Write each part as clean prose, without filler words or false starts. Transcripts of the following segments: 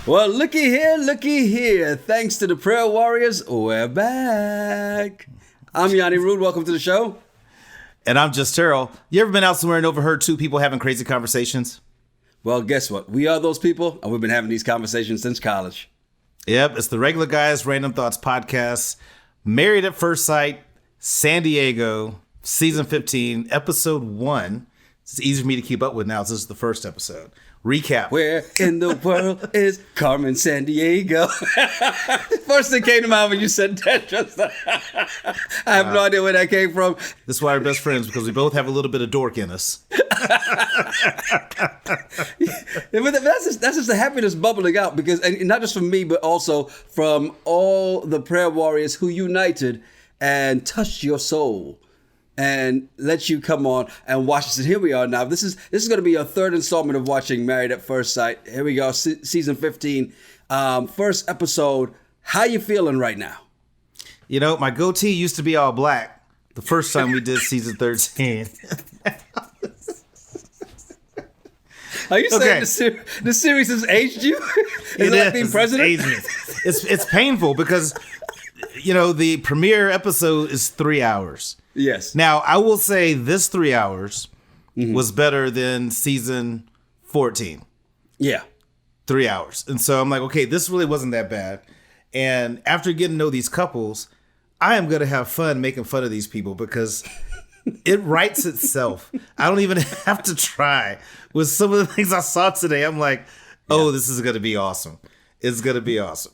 Well, looky here. Thanks to the prayer warriors, we're back. I'm Yanni Rude. Welcome to the show. And I'm just Terrell. You ever been out somewhere and overheard two people having crazy conversations? Well, guess what? We are those people, and we've been having these conversations since college. Yep, it's the Regular Guys Random Thoughts Podcast. Married at First Sight, San Diego, Season 15, Episode 1. It's easy for me to keep up with now. This is the first episode. Recap. Where in the world is Carmen San Diego? First thing came to mind when you said that. I have no idea where that came from. This is why we're best friends, because we both have a little bit of dork in us. But that's just the happiness bubbling out, because, and not just from me, but also from all the prayer warriors who united and touched your soul and let you come on and watch this. And here we are now. This is going to be your third installment of watching Married at First Sight. Here we go, season 15, first episode. How you feeling right now? You know, my goatee used to be all black the first time we did season 13. Are you saying the series has aged you? Is it like being president? It's painful because, you know, the premiere episode is 3 hours. Yes. Now, I will say this 3 hours was better than season 14. Yeah. 3 hours. And so I'm like, okay, this really wasn't that bad. And after getting to know these couples, I am going to have fun making fun of these people because it writes itself. I don't even have to try. With some of the things I saw today, I'm like, oh, this is going to be awesome. It's going to be awesome.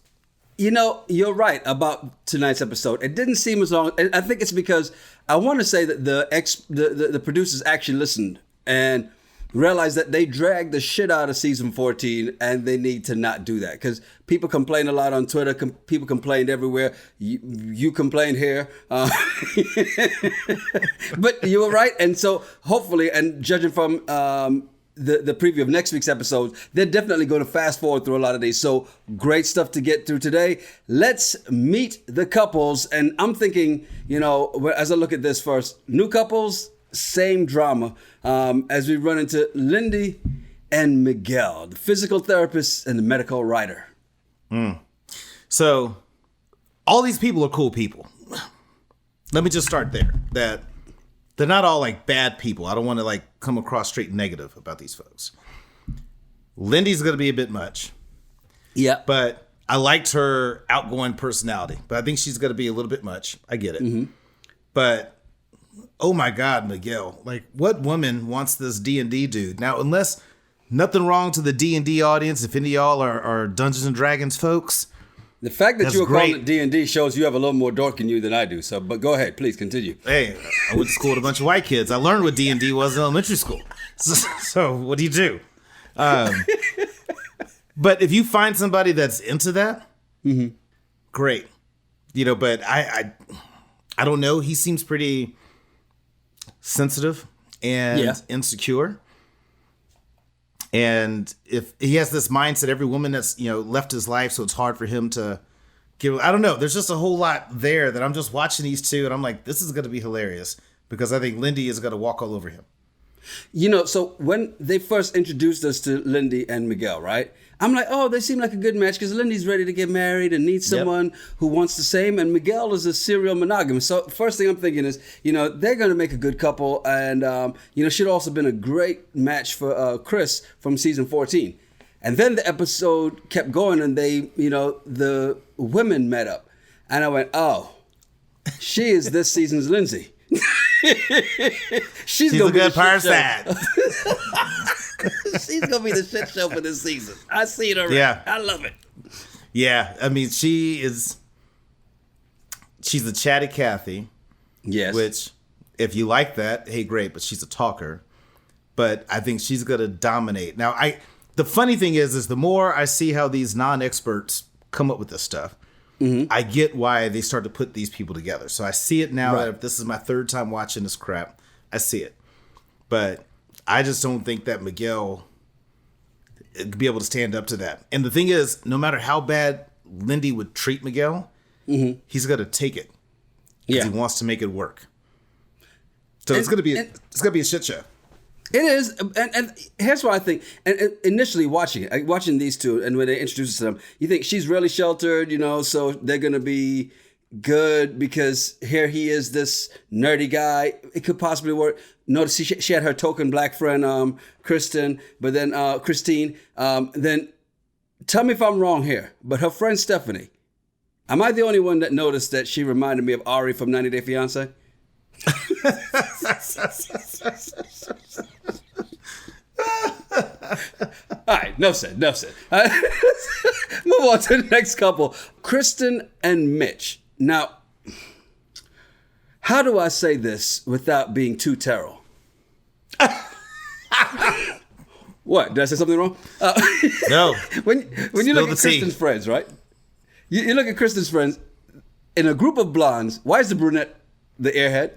You know, you're right about tonight's episode. It didn't seem as long. I think it's because I want to say that the producers actually listened and realized that they dragged the shit out of season 14, and they need to not do that because people complain a lot on Twitter. People complained everywhere. You complained here, but you were right. And so hopefully, and judging from the preview of next week's episodes, they're definitely going to fast forward through a lot of these. So great stuff to get through today. Let's meet the couples. And I'm thinking, you know, as I look at this first, new couples, same drama, as we run into Lindy and Miguel, the physical therapist and the medical writer. So all these people are cool people. Let me just start there. That they're not all like bad people. I don't want to like come across straight negative about these folks. Lindy's going to be a bit much. Yeah. But I liked her outgoing personality. But I think she's going to be a little bit much. I get it. But oh my God, Miguel. Like, what woman wants this D&D dude? Now, unless nothing wrong to the D&D audience, if any of y'all are Dungeons and Dragons folks. The fact that you were great. calling it D&D shows you have a little more dork in you than I do. So, but go ahead, please continue. Hey, I went to school with a bunch of white kids. I learned what D&D was in elementary school. So what do you do? But if you find somebody that's into that, great. You know, but I don't know. He seems pretty sensitive and insecure. And if he has this mindset, every woman that's, you know, left his life, so it's hard for him to give. I don't know. There's just a whole lot there that I'm just watching these two, and I'm like, this is going to be hilarious because I think Lindy is going to walk all over him. You know, so when they first introduced us to Lindy and Miguel, right? I'm like, oh, they seem like a good match because Lindy's ready to get married and needs someone who wants the same. And Miguel is a serial monogamist. So first thing I'm thinking is, you know, they're going to make a good couple. And, you know, she'd also been a great match for Chris from season 14. And then the episode kept going and they, you know, the women met up. And I went, oh, she is this season's Lindsay. She's a good person. She's gonna be the shit show for this season. I see it already. Yeah. I love it. Yeah, I mean, she's a chatty Cathy. Yes. Which, if you like that, hey, great. But she's a talker. But I think she's gonna dominate. Now, the funny thing is the more I see how these non-experts come up with this stuff, I get why they start to put these people together. So I see it now that if this is my third time watching this crap, I see it. But I just don't think that Miguel could be able to stand up to that. And the thing is, no matter how bad Lindy would treat Miguel, he's going to take it because he wants to make it work. So it's going to be a shit show. It is, and here's what I think. And initially watching these two, and when they introduce them, you think she's really sheltered, so they're gonna be good because here he is, this nerdy guy. It could possibly work. Notice she had her token black friend, Krysten, but then Christine. Then tell me if I'm wrong here, but her friend Stephanie. Am I the only one that noticed that she reminded me of Ari from 90 Day Fiancé? All right, enough said. Move on to the next couple, Krysten and Mitch. Now, how do I say this without being too terrible? What? Did I say something wrong? No. When you look at Kristen's friends, right? You look at Kristen's friends, in a group of blondes, why is the brunette the airhead?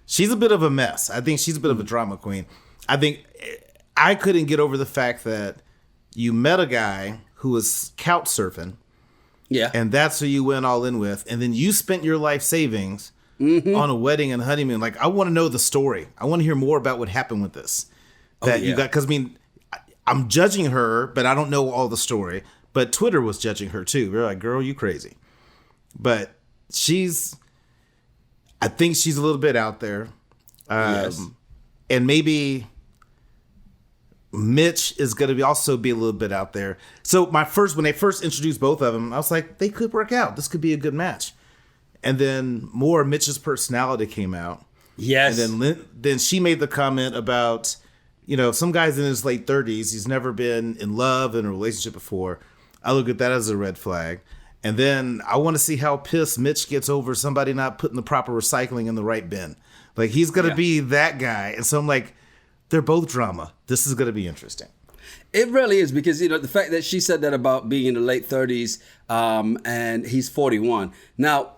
She's a bit of a mess. I think she's a bit of a drama queen. I think I couldn't get over the fact that you met a guy who was couch surfing. Yeah. And that's who you went all in with. And then you spent your life savings on a wedding and honeymoon. Like, I want to know the story. I want to hear more about what happened with this. You got, because I'm judging her, but I don't know all the story. But Twitter was judging her too. They're like, girl, you crazy. But I think she's a little bit out there. Yes. And maybe Mitch is going to also be a little bit out there. So when they first introduced both of them, I was like, they could work out. This could be a good match. And then more of Mitch's personality came out. Yes. And then she made the comment about, some guy's in his late 30s. He's never been in love in a relationship before. I look at that as a red flag. And then I want to see how pissed Mitch gets over somebody not putting the proper recycling in the right bin. Like, he's going to be that guy. And so I'm like, they're both drama. This is going to be interesting. It really is, because, the fact that she said that about being in the late 30s and he's 41. Now,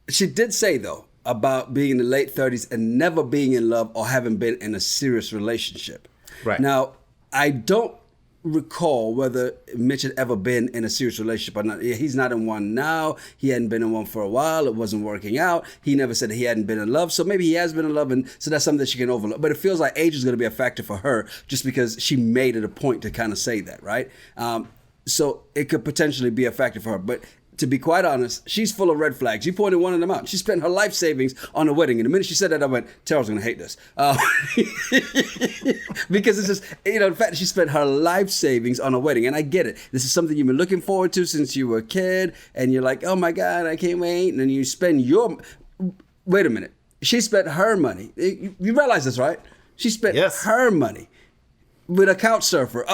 she did say, though, about being in the late 30s and never being in love or having been in a serious relationship. Right. Now, I don't recall whether Mitch had ever been in a serious relationship or not. He's not in one now. He hadn't been in one for a while. It wasn't working out. He never said he hadn't been in love. So maybe he has been in love, and so that's something that she can overlook. But it feels like age is going to be a factor for her just because she made it a point to kind of say that, right? So it could potentially be a factor for her. But to be quite honest, she's full of red flags. You pointed one of them out. She spent her life savings on a wedding. And the minute she said that, I went, Terrell's going to hate this. Because it's just, the fact that she spent her life savings on a wedding. And I get it. This is something you've been looking forward to since you were a kid. And you're like, oh my God, I can't wait. And then you spend wait a minute. She spent her money. You realize this, right? She spent her money with a couch surfer.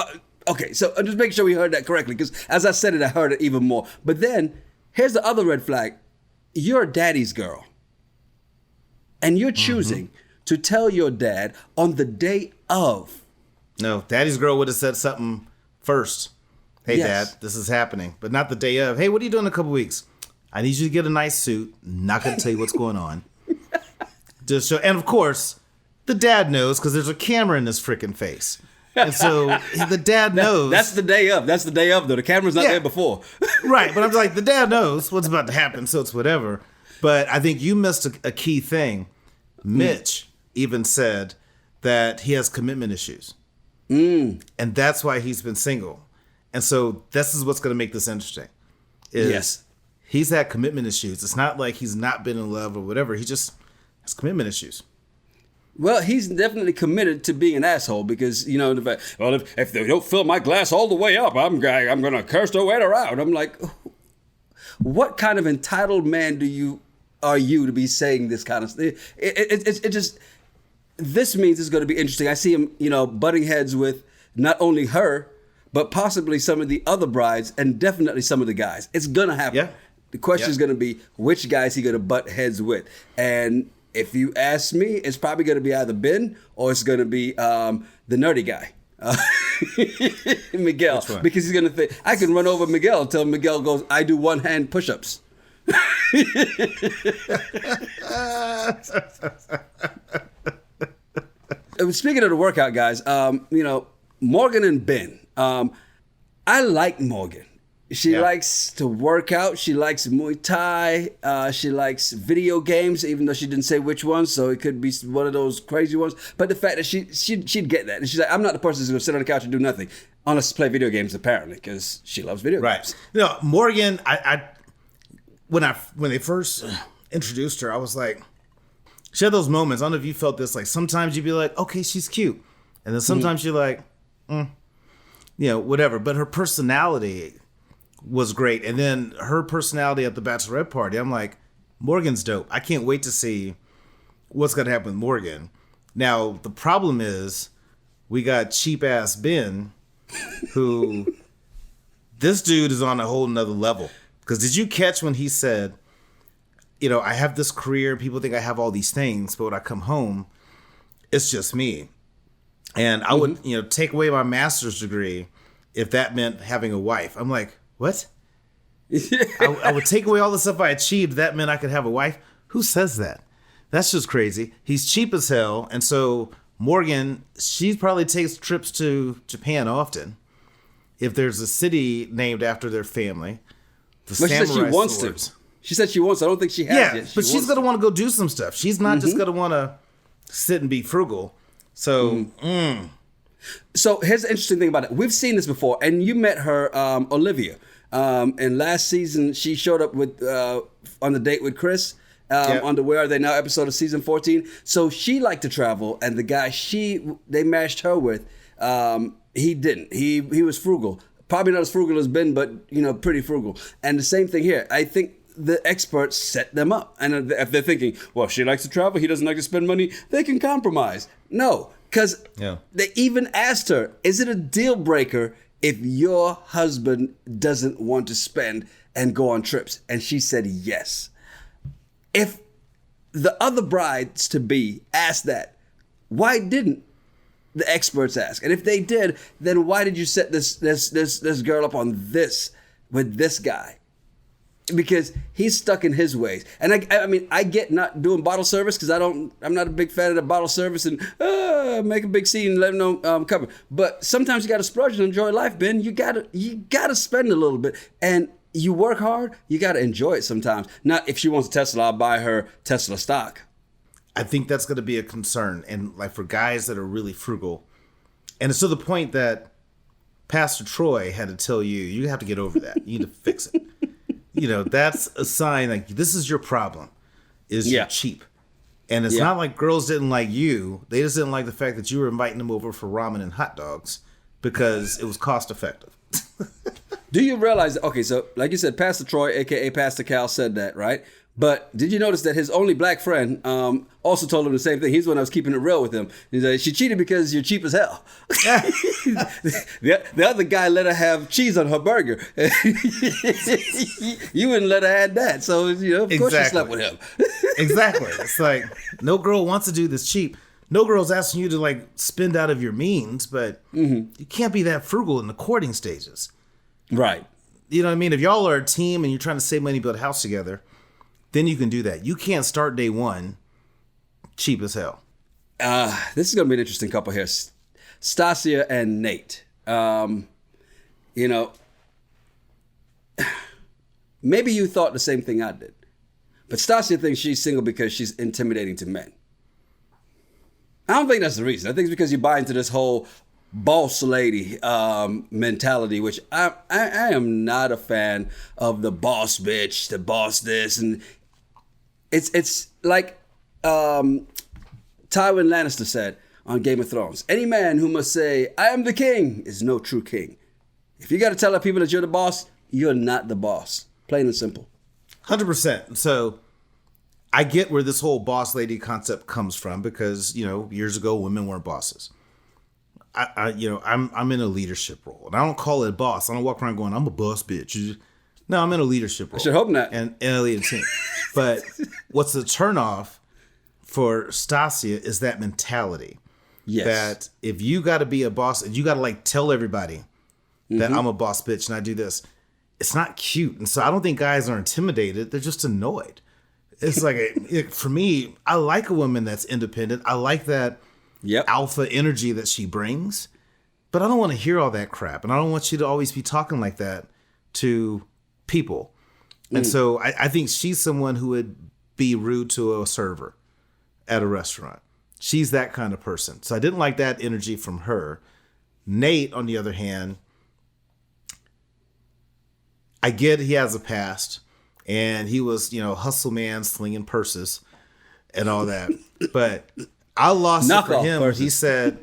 Okay, so I'm just making sure we heard that correctly, because as I said it, I heard it even more. But then, here's the other red flag. You're a daddy's girl. And you're choosing to tell your dad on the day of. No, daddy's girl would have said something first. Hey, Yes. Dad, this is happening. But not the day of. Hey, what are you doing in a couple weeks? I need you to get a nice suit. Not going to tell you what's going on. Just show. And of course, the dad knows, because there's a camera in his freaking face. And so the dad knows. That's the day of. That's the day of, though. The camera's not there before. Right. But I'm like, the dad knows what's about to happen, so it's whatever. But I think you missed a key thing. Mitch even said that he has commitment issues. And that's why he's been single. And so this is what's going to make this interesting. Yes. He's had commitment issues. It's not like he's not been in love or whatever. He just has commitment issues. Well, he's definitely committed to being an asshole, because, the fact, well, if they don't fill my glass all the way up, I'm going to curse the waiter out. I'm like, what kind of entitled man are you to be saying this kind of stuff? It just, this means it's going to be interesting. I see him, butting heads with not only her, but possibly some of the other brides and definitely some of the guys. It's going to happen. Yeah. The question is going to be, which guys he going to butt heads with? And if you ask me, it's probably going to be either Binh or it's going to be the nerdy guy, Miguel, because he's going to think, I can run over Miguel until Miguel goes, I do one-hand push-ups. Speaking of the workout guys, Morgan and Binh. I like Morgan. She likes to work out. She likes Muay Thai. She likes video games, even though she didn't say which ones. So it could be one of those crazy ones. But the fact that she'd get that. And she's like, I'm not the person who's going to sit on the couch and do nothing. Unless play video games, apparently, because she loves video games. No, Morgan, when they first introduced her, I was like, she had those moments. I don't know if you felt this. Like sometimes you'd be like, okay, she's cute. And then sometimes you're like, whatever. But her personality was great. And then her personality at the bachelorette party, I'm like, Morgan's dope. I can't wait to see what's going to happen with Morgan. Now, the problem is we got cheap ass Binh, who this dude is on a whole nother level. Because did you catch when he said, I have this career, people think I have all these things, but when I come home, it's just me. And I would, take away my master's degree if that meant having a wife. I'm like, what? I would take away all the stuff I achieved. That meant I could have a wife. Who says that? That's just crazy. He's cheap as hell. And so Morgan, she probably takes trips to Japan often. If there's a city named after their family. But she said she wants to. She said she wants to. I don't think she has yet. But she's going to want to go do some stuff. She's not just going to want to sit and be frugal. So, So here's the interesting thing about it. We've seen this before, and you met her, Olivia. And last season, she showed up with on the date with Chris on the Where Are They Now episode of season 14. So she liked to travel, and the guy they matched her with, he didn't. He was frugal. Probably not as frugal as Binh, but pretty frugal. And the same thing here. I think the experts set them up. And if they're thinking, well, she likes to travel, he doesn't like to spend money, they can compromise. No, because they even asked her, is it a deal breaker if your husband doesn't want to spend and go on trips? And she said yes. If the other brides-to-be asked that, why didn't the experts ask? And if they did, then why did you set this girl up on this with this guy? Because he's stuck in his ways. And I get not doing bottle service because I'm not a big fan of the bottle service and make a big scene and let them know cover. But sometimes you got to splurge and enjoy life, Ben. You gotta spend a little bit. And you work hard, you got to enjoy it sometimes. Not if she wants a Tesla, I'll buy her Tesla stock. I think that's going to be a concern. And like for guys that are really frugal. And it's to the point that Pastor Troy had to tell you have to get over that. You need to fix it. That's a sign like this is your problem, is you're cheap. And it's not like girls didn't like you. They just didn't like the fact that you were inviting them over for ramen and hot dogs because it was cost effective. Do you realize, okay, so like you said, Pastor Troy, a.k.a. Pastor Cal, said that, right? But did you notice that his only black friend also told him the same thing? He's the one that was keeping it real with him. He's like, she cheated because you're cheap as hell. The other guy let her have cheese on her burger. You wouldn't let her add that. So, of course she slept with him. Exactly. It's like, no girl wants to do this cheap. No girl's asking you to spend out of your means, but you can't be that frugal in the courting stages. Right. You know what I mean? If y'all are a team and you're trying to save money, build a house together, then you can do that. You can't start day one cheap as hell. This is going to be an interesting couple here. Stacia and Nate. Maybe you thought the same thing I did. But Stacia thinks she's single because she's intimidating to men. I don't think that's the reason. I think it's because you buy into this whole boss lady mentality, which I am not a fan of the boss bitch, the boss this, and it's like Tywin Lannister said on Game of Thrones, any man who must say, I am the king, is no true king. If you got to tell other people that you're the boss, you're not the boss. Plain and simple. 100%. So I get where this whole boss lady concept comes from because, years ago, women weren't bosses. I'm in a leadership role, and I don't call it boss. I don't walk around going, I'm a boss bitch. No, I'm in a leadership role. I should hope not. And a leader team. But what's the turnoff for Stacia is that mentality. Yes. That if you got to be a boss, and you got to tell everybody that I'm a boss bitch and I do this, it's not cute. And so I don't think guys are intimidated. They're just annoyed. It's for me, I like a woman that's independent. I like that alpha energy that she brings, but I don't want to hear all that crap. And I don't want you to always be talking like that to people. And so I think she's someone who would be rude to a server at a restaurant. She's that kind of person. So I didn't like that energy from her. Nate, on the other hand, I get he has a past and he was, hustle man slinging purses and all that. But I lost it for him. He said,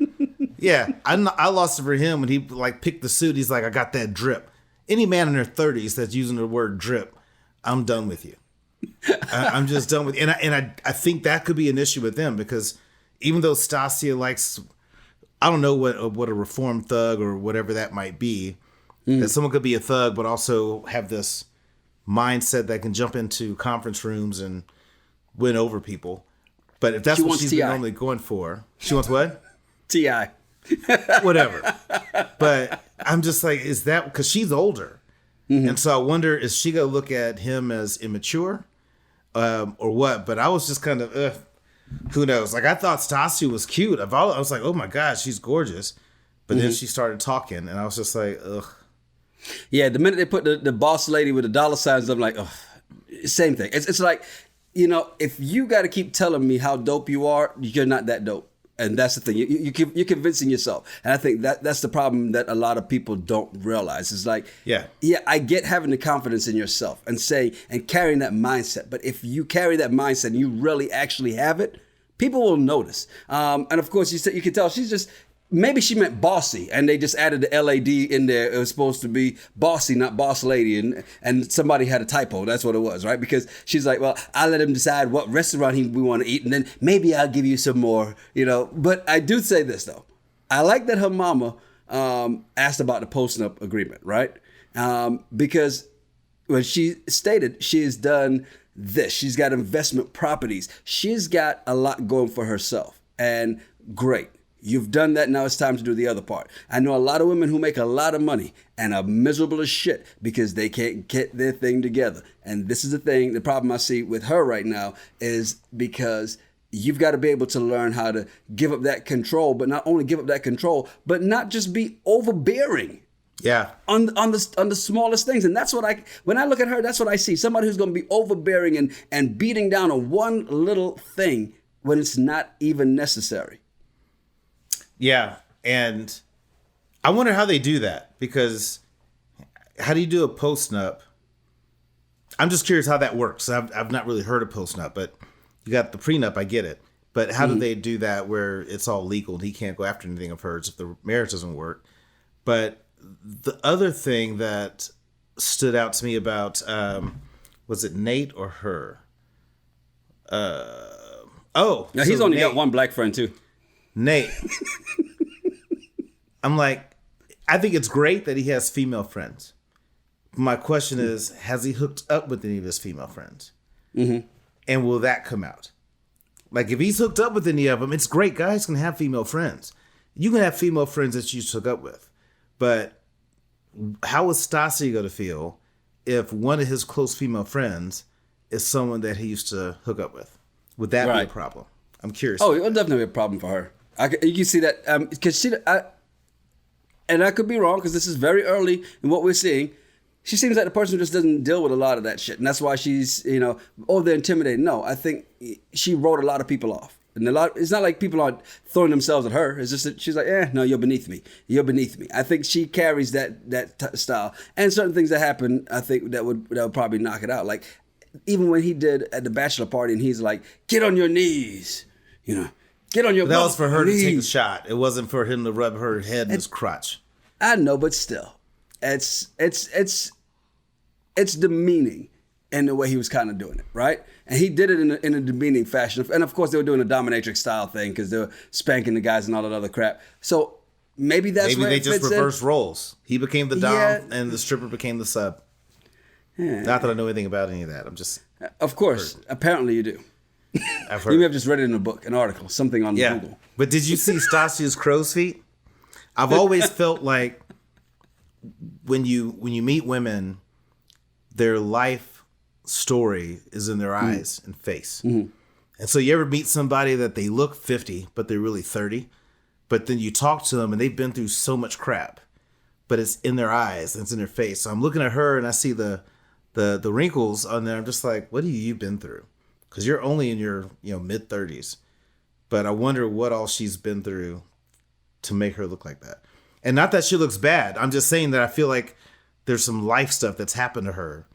I lost it for him when he picked the suit. He's like, I got that drip. Any man in their 30s that's using the word drip, I'm done with you. I'm just done with you. And I think that could be an issue with them because even though Stacia likes, I don't know what a reformed thug or whatever that might be, that someone could be a thug but also have this mindset that can jump into conference rooms and win over people. But if that's what she's normally going for, she wants what? T.I. Whatever. But I'm just like, is that because she's older? And so I wonder, is she going to look at him as immature or what? But I was just kind of, who knows? I thought Stacia was cute. I was like, oh my God, she's gorgeous. But then she started talking and I was just like, ugh. Yeah, the minute they put the boss lady with the dollar signs, I'm like, ugh. Same thing. It's like, if you got to keep telling me how dope you are, you're not that dope. And that's the thing. You're convincing yourself. And I think that's the problem that a lot of people don't realize. It's like, yeah, I get having the confidence in yourself and carrying that mindset. But if you carry that mindset and you really actually have it, people will notice. And of course, you can tell she's just, maybe she meant bossy and they just added the LAD in there. It was supposed to be bossy, not boss lady. And somebody had a typo. That's what it was, right? Because she's like, well, I'll let him decide what restaurant we want to eat. And then maybe I'll give you some more, But I do say this, though. I like that her mama asked about the post-nup agreement, right? Because when she stated she has done this, she's got investment properties. She's got a lot going for herself. And great. You've done that. Now it's time to do the other part. I know a lot of women who make a lot of money and are miserable as shit because they can't get their thing together. And this is the problem I see with her right now is because you've got to be able to learn how to give up that control, but not only give up that control, but not just be overbearing. Yeah. On the smallest things. And that's when I look at her, that's what I see. Somebody who's going to be overbearing and beating down on one little thing when it's not even necessary. Yeah, and I wonder how they do that because how do you do a post-nup? I'm just curious how that works. I've not really heard of post-nup, but you got the prenup, I get it. But how do they do that where it's all legal and he can't go after anything of hers if the marriage doesn't work? But the other thing that stood out to me about, was it Nate or her? Now he's only got one black friend too. Nate. I'm like, I think it's great that he has female friends. My question is, has he hooked up with any of his female friends? Mm-hmm. And will that come out? Like, if he's hooked up with any of them, it's great. Guys can have female friends. You can have female friends that you hook up with. But how is Stacia going to feel if one of his close female friends is someone that he used to hook up with? Would that be a problem? I'm curious. Oh, it'll definitely be a problem for her. You can see that because and I could be wrong because this is very early in what we're seeing. She seems like the person who just doesn't deal with a lot of that shit, and that's why she's they're intimidated. No, I think she wrote a lot of people off, and it's not like people aren't throwing themselves at her. It's just that she's like, no, you're beneath me. You're beneath me. I think she carries that style, and certain things that happen, I think that would probably knock it out. Like even when he did at the bachelor party, and he's like, get on your knees, Get on your. That was for her to take a shot. It wasn't for him to rub her head in his crotch. I know, but still, it's demeaning in the way he was kind of doing it, right? And he did it in a demeaning fashion. And of course, they were doing a dominatrix style thing because they were spanking the guys and all that other crap. So maybe that's where they just reversed roles. He became the dom and the stripper became the sub. Yeah. Not that I know anything about any of that. I'm just. Of course, apparently you do. I've heard. You may have just read it in a book, an article, something on Google. But did you see Stacia's crow's feet? I've always felt like when you meet women, their life story is in their eyes and face. Mm-hmm. And so you ever meet somebody that they look 50, but they're really 30, but then you talk to them and they've been through so much crap but it's in their eyes and it's in their face. So I'm looking at her and I see the wrinkles on there. I'm just like, what have you been through? Because you're only in your mid 30s, but I wonder what all she's been through to make her look like that. And not that she looks bad. I'm just saying that I feel like there's some life stuff that's happened to her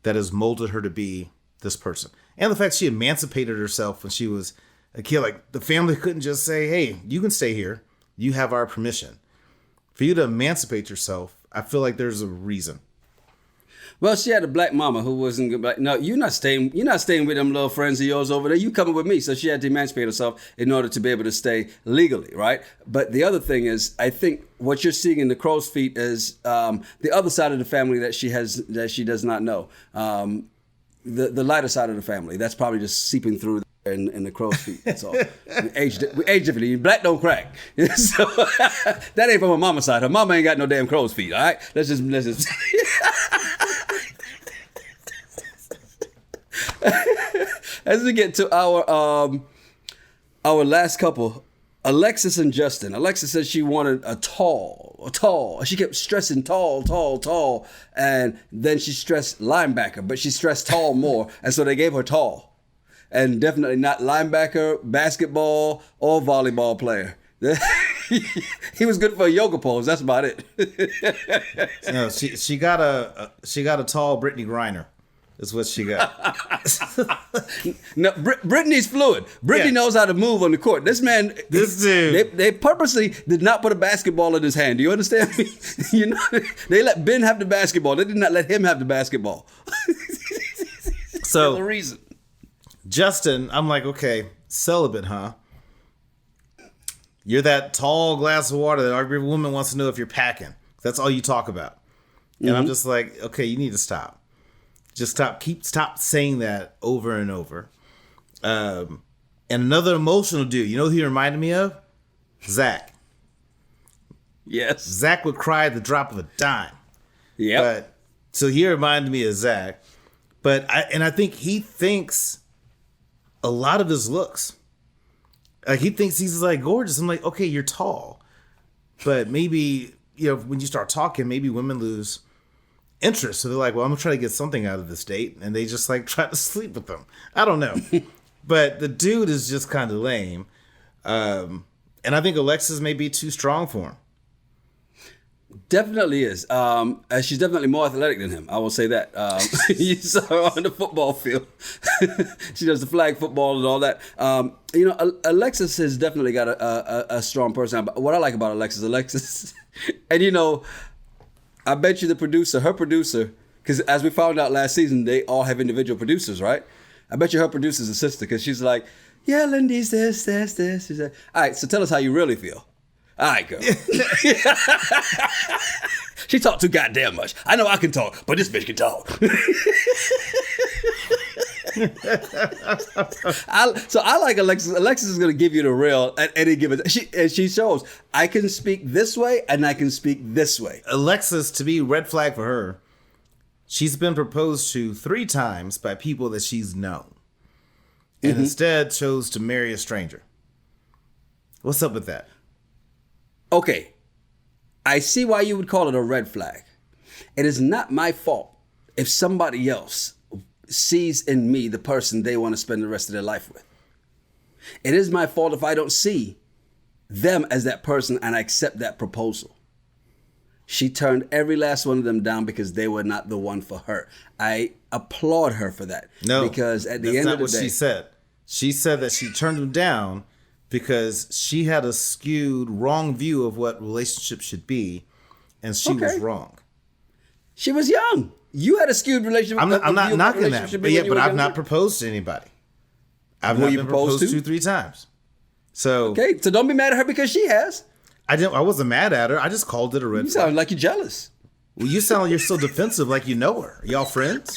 that has molded her to be this person. And the fact she emancipated herself when she was a kid, like the family couldn't just say, hey, you can stay here. You have our permission. For you to emancipate yourself, I feel like there's a reason. Well, she had a black mama who wasn't good. No, you're not staying with them little friends of yours over there. You coming with me. So she had to emancipate herself in order to be able to stay legally, right? But the other thing is, I think what you're seeing in the crow's feet is the other side of the family that she does not know. The lighter side of the family. That's probably just seeping through in the crow's feet. That's all. We age differently. Black don't crack. So that ain't from her mama's side. Her mama ain't got no damn crow's feet. All right. Let's just. As we get to our last couple, Alexis and Justin. Alexis said she wanted a tall. She kept stressing tall, and then she stressed linebacker, but she stressed tall more, and so they gave her tall, and definitely not linebacker, basketball, or volleyball player. He was good for a yoga pose. That's about it. No, she got a tall Brittany Griner. Is what she got. No, Brittany's fluid. Brittany knows how to move on the court. This dude. They purposely did not put a basketball in his hand. Do you understand me? They let Binh have the basketball. They did not let him have the basketball. So the reason. Justin, I'm like, okay, celibate, huh? You're that tall glass of water that every woman wants to know if you're packing. That's all you talk about. And I'm just like, okay, you need to stop. Just stop saying that over and over. And another emotional dude, you know who he reminded me of? Zach. Yes. Zach would cry at the drop of a dime. Yeah. So he reminded me of Zach. But I think he thinks a lot of his looks. Like he thinks he's like gorgeous. I'm like, okay, you're tall. But maybe, when you start talking, maybe women lose interest. So they're like, well, I'm gonna try to get something out of this date, and they just like try to sleep with them. I don't know. But the dude is just kind of lame. And I think Alexis may be too strong for him. Definitely is. She's definitely more athletic than him. I will say that. You saw her on the football field. She does the flag football and all that. Alexis has definitely got a strong personality. But what I like about Alexis, and I bet you her producer, because as we found out last season, they all have individual producers, right? I bet you her producer's a sister, because she's like, yeah, Lindy's this. She's like, all right, so tell us how you really feel. All right, girl. She talked too goddamn much. I know I can talk, but this bitch can talk. I like Alexis. Alexis is going to give you the real at any given. She shows I can speak this way and I can speak this way. Alexis, to be red flag for her, she's been proposed to 3 times by people that she's known, and instead chose to marry a stranger. What's up with that? Okay, I see why you would call it a red flag. It is not my fault if somebody else sees in me the person they want to spend the rest of their life with. It is my fault if I don't see them as that person and I accept that proposal. She turned every last one of them down because they were not the one for her. I applaud her for that. No, because at the end of the day, she said. She said that she turned them down because she had a skewed, wrong view of what relationships should be, and she was wrong. She was young. You had a skewed relationship. I'm not knocking that, but I've not proposed to anybody. I've not been proposed to 3 times. So okay, so don't be mad at her because she has. I wasn't mad at her. I just called it a red flag. You sound like you're jealous. Well, you sound like you're so defensive, like you know her. Y'all friends?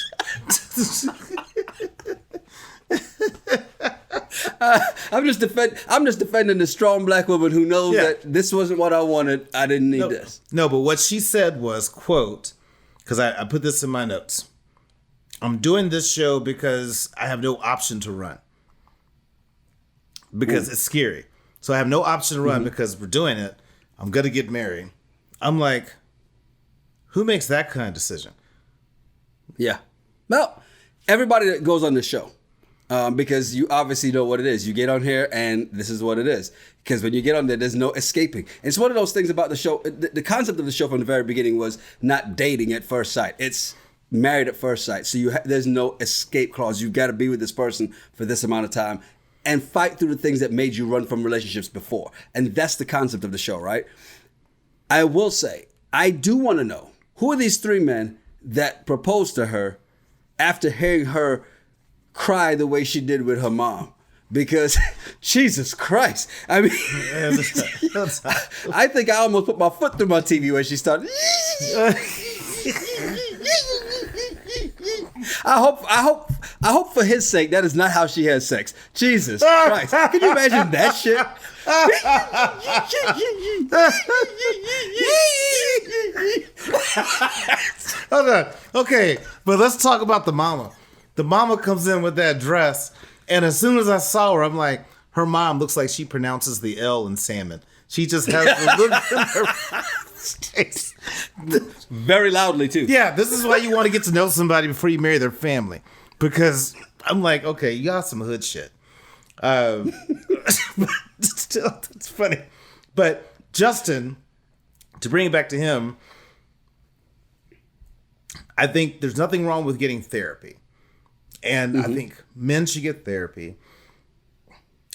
I'm just defending the strong black woman who knows that this wasn't what I wanted. I didn't need this. No, but what she said was, quote, because I put this in my notes. I'm doing this show because I have no option to run. Because it's scary. So I have no option to run because we're doing it. I'm going to get married. I'm like, Who makes that kind of decision? Yeah. Well, everybody that goes on this show, because you obviously know what it is. You get on here and this is what it is. Because when you get on there, there's no escaping. It's one of those things about the show. The concept of the show from the very beginning was not dating at first sight. It's married at first sight. So there's no escape clause. You've got to be with this person for this amount of time and fight through the things that made you run from relationships before. And that's the concept of the show, right? I will say, I do want to know, who are these three men that proposed to her after hearing her cry the way she did with her mom? Because Jesus Christ, I mean, I think I almost put my foot through my TV when she started. I hope for his sake that is not how she has sex. Jesus Christ, can you imagine that shit? Hold on. Okay, but let's talk about the mama. The mama comes in with that dress, and as soon as I saw her, I'm like, her mom looks like she pronounces the L in salmon. She just has the look in her face. Very loudly, too. Yeah, this is why you want to get to know somebody before you marry their family. Because I'm like, okay, you got some hood shit. Still, it's funny. But Justin, to bring it back to him, I think there's nothing wrong with getting therapy. And I think men should get therapy.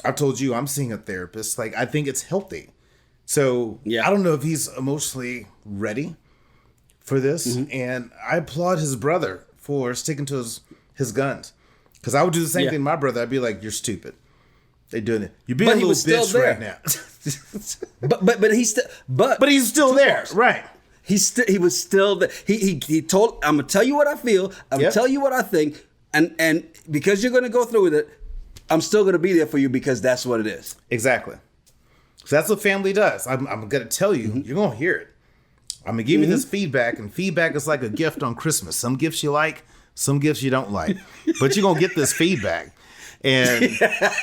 I told you I'm seeing a therapist. Like, I think it's healthy. So I don't know if he's emotionally ready for this. And I applaud his brother for sticking to his guns. Because I would do the same thing to my brother. I'd be like, you're stupid. They're doing it. You're being a little bitch right now. but he's still there. Right. He was still there. He told, I'm gonna tell you what I feel. I'm gonna tell you what I think. And because you're gonna go through with it, I'm still gonna be there for you because that's what it is. Exactly. So that's what family does. I'm gonna tell you, you're gonna hear it. I'm gonna give you this feedback, and feedback is like a gift on Christmas. Some gifts you like, some gifts you don't like. But you're gonna get this feedback. And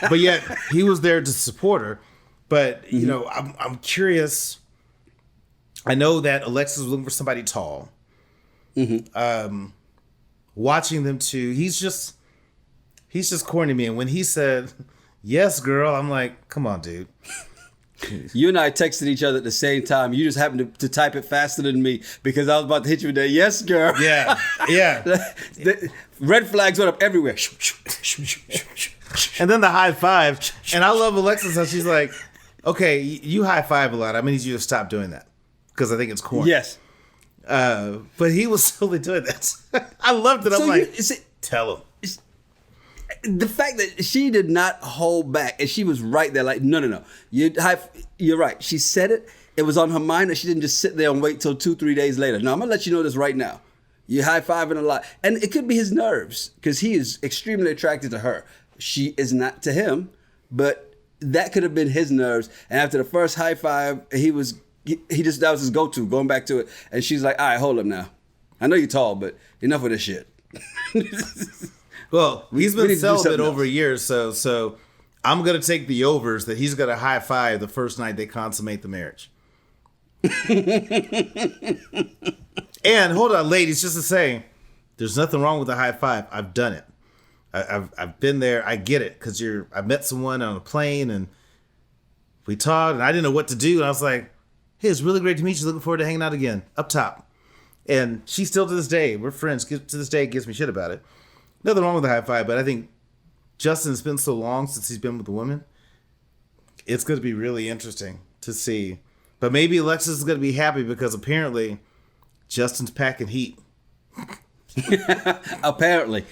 but yet he was there to support her. But you know, I'm curious. I know that Alexis was looking for somebody tall. Watching them two, he's just corny to me. And when he said, "Yes, girl," I'm like, "Come on, dude." You and I texted each other at the same time. You just happened to type it faster than me because I was about to hit you with that, "Yes, girl." Yeah, yeah. The red flags went up everywhere. And then the high five. And I love Alexis how she's like, "Okay, you high five a lot. I need you to stop doing that because I think it's corny." Yes. But he was totally doing that. I loved it. I'm like, tell him. The fact that she did not hold back and she was right there, like, no. You're right. She said it. It was on her mind that she didn't just sit there and wait till 2-3 days later. No, I'm going to let you know this right now. You're high-fiving a lot. And it could be his nerves because he is extremely attracted to her. She is not to him, but that could have been his nerves. And after the first high five, that was his go-to, going back to it. And she's like, all right, hold up now. I know you're tall, but enough of this shit. Well, he's been celibate over a year, so I'm going to take the overs that he's going to high five the first night they consummate the marriage. And hold on, ladies, just to say, there's nothing wrong with a high five. I've done it. I've been there. I get it because I met someone on a plane and we talked and I didn't know what to do. And I was like, hey, it's really great to meet you. Looking forward to hanging out again up top. And she still to this day, we're friends, to this day gives me shit about it. Nothing wrong with the high five, but I think Justin's been so long since he's been with the women. It's going to be really interesting to see. But maybe Alexis is going to be happy because apparently Justin's packing heat. Apparently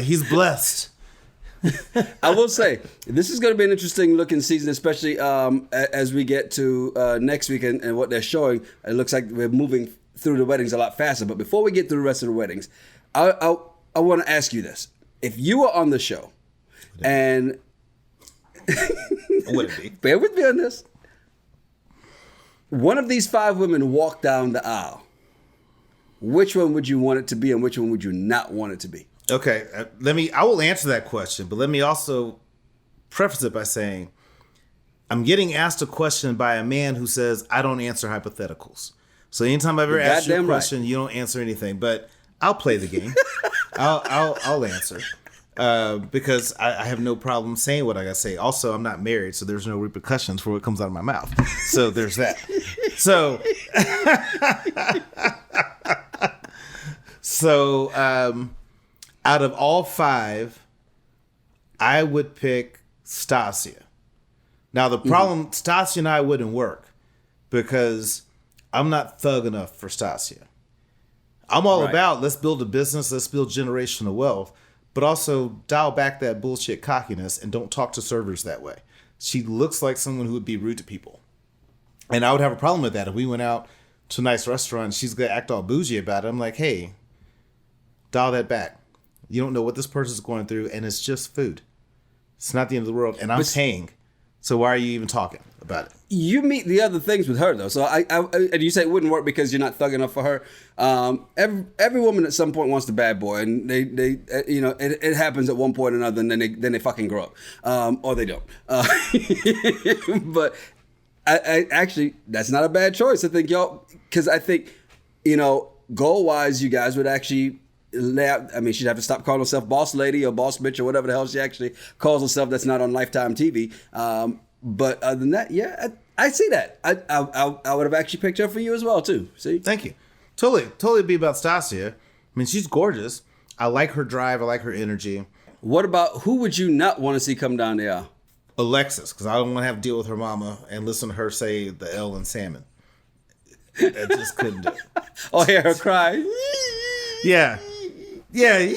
he's blessed. I will say this is going to be an interesting looking season, especially as we get to next week and what they're showing. It looks like we're moving through the weddings a lot faster. But before we get through the rest of the weddings, I want to ask you this: if you were on the show, and would it be? Bear with me on this. One of these 5 women walked down the aisle. Which one would you want it to be, and which one would you not want it to be? Okay, I will answer that question, but let me also preface it by saying I'm getting asked a question by a man who says I don't answer hypotheticals. So anytime I ever ask you a goddamn right. question, you don't answer anything. But I'll play the game. I'll answer. Because I have no problem saying what I gotta say. Also, I'm not married, so there's no repercussions for what comes out of my mouth. So there's that. So, out of all 5, I would pick Stacia. Now the problem, Stacia and I wouldn't work because I'm not thug enough for Stacia. I'm all about let's build a business, let's build generational wealth. But also dial back that bullshit cockiness and don't talk to servers that way. She looks like someone who would be rude to people. And I would have a problem with that. If we went out to a nice restaurant and she's going to act all bougie about it, I'm like, hey, dial that back. You don't know what this person's going through, and it's just food. It's not the end of the world, and I'm paying. So why are you even talking about it? You meet the other things with her though, so I and you say it wouldn't work because you're not thug enough for her. Every woman at some point wants the bad boy, and they it happens at one point or another, and then they fucking grow up, or they don't. But I actually that's not a bad choice. I think y'all, because I think goal wise, you guys would actually. I mean, she'd have to stop calling herself boss lady or boss bitch or whatever the hell she actually calls herself. That's not on Lifetime TV. But other than that, yeah, I see that. I would have actually picked her for you as well too. See, thank you. Totally be about Stacia. I mean, she's gorgeous. I like her drive. I like her energy. What about who would you not want to see come down the aisle? Alexis, because I don't want to have to deal with her mama and listen to her say the L in salmon. I just couldn't do it. Or hear her cry. Yeah. Yeah.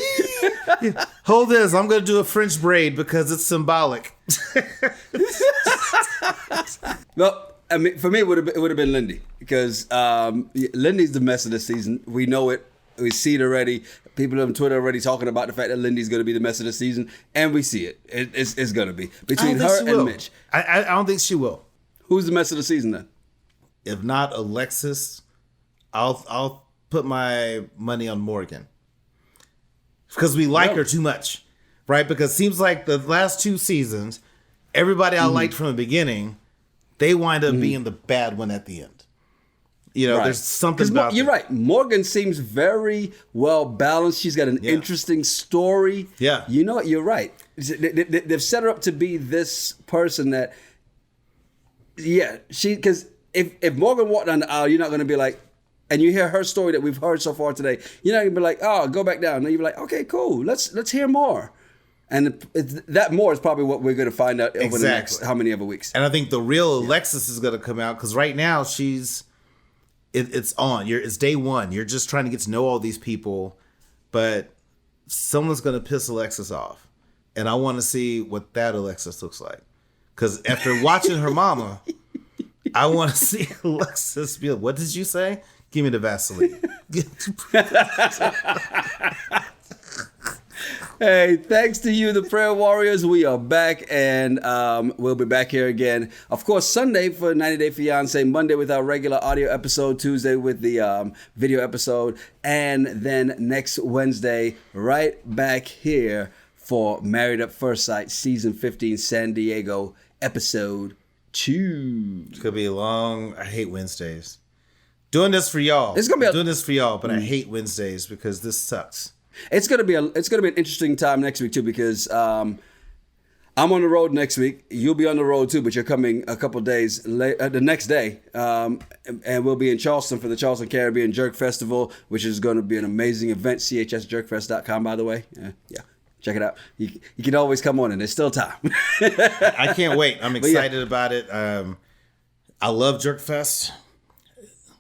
Hold this. I'm going to do a French braid because it's symbolic. Well, I mean, for me, it would have been Lindy because Lindy's the mess of the season. We know it. We see it already. People on Twitter already talking about the fact that Lindy's going to be the mess of the season, and we see it. It's going to be between her and Mitch. I don't think she will. Who's the mess of the season then? If not Alexis, I'll put my money on Morgan. Because we like her too much, right? Because it seems like the last 2 seasons, everybody I liked from the beginning, they wind up being the bad one at the end. There's something about you're right. Morgan seems very well balanced. She's got an interesting story. Yeah. You know what? You're right. They've set her up to be this person that, because if Morgan walked down the aisle, you're not going to be like, and you hear her story that we've heard so far today, you're not going to be like, oh, go back down. No, you're like, okay, cool. Let's hear more. And that more is probably what we're going to find out over the next how many other weeks. And I think the real Alexis is going to come out because right now it's on. It's day one. You're just trying to get to know all these people, but someone's going to piss Alexis off. And I want to see what that Alexis looks like. Because after watching her mama, I want to see Alexis be like, what did you say? Give me the Vaseline. Hey, thanks to you, the Prayer Warriors. We are back, and we'll be back here again. Of course, Sunday for 90 Day Fiancé, Monday with our regular audio episode, Tuesday with the video episode, and then next Wednesday, right back here for Married at First Sight, Season 15, San Diego, Episode 2. It's going to be long. I hate Wednesdays. Doing this for y'all. Doing this for y'all, but I hate Wednesdays because this sucks. It's gonna be an interesting time next week too because I'm on the road next week. You'll be on the road too, but you're coming a couple days the next day, and we'll be in Charleston for the Charleston Caribbean Jerk Festival, which is going to be an amazing event. CHSJerkfest.com, by the way. Yeah. Check it out. You can always come on, and there's still time. I can't wait. I'm excited about it. I love Jerk Fest.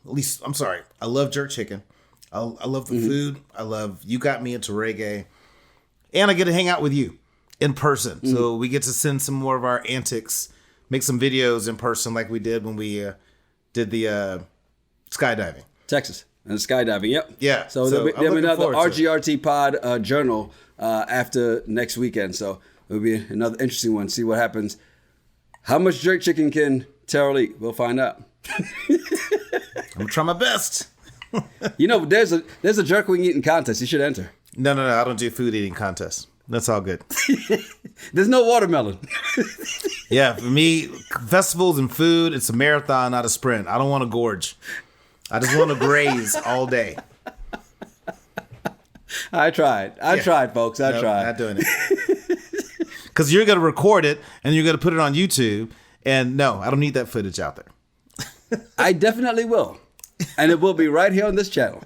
I love jerk chicken. I love the food. You got me into reggae. And I get to hang out with you in person. So we get to send some more of our antics, make some videos in person like we did when we did the skydiving. Texas and skydiving, yep. Yeah. So there'll be another RGRT Pod journal after next weekend. So it'll be another interesting one. See what happens. How much jerk chicken can Terrell eat? We'll find out. I'm gonna try my best. There's a jerk wing eating contest. You should enter. No. I don't do food eating contests. That's all good. There's no watermelon. Yeah, for me, festivals and food, it's a marathon, not a sprint. I don't want to gorge. I just want to graze all day. I tried, folks. I tried. Not doing it. Because you're going to record it and you're going to put it on YouTube. And no, I don't need that footage out there. I definitely will. And it will be right here on this channel.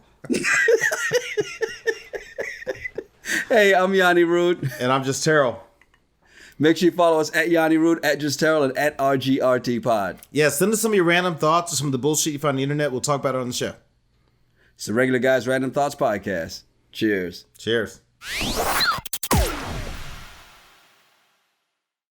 Hey, I'm Yanni Rude. And I'm just Terrell. Make sure you follow us at Yanni Rude, at Just Terrell, and at RGRT Pod. Yeah, send us some of your random thoughts or some of the bullshit you find on the internet. We'll talk about it on the show. It's the Regular Guys Random Thoughts Podcast. Cheers. Cheers.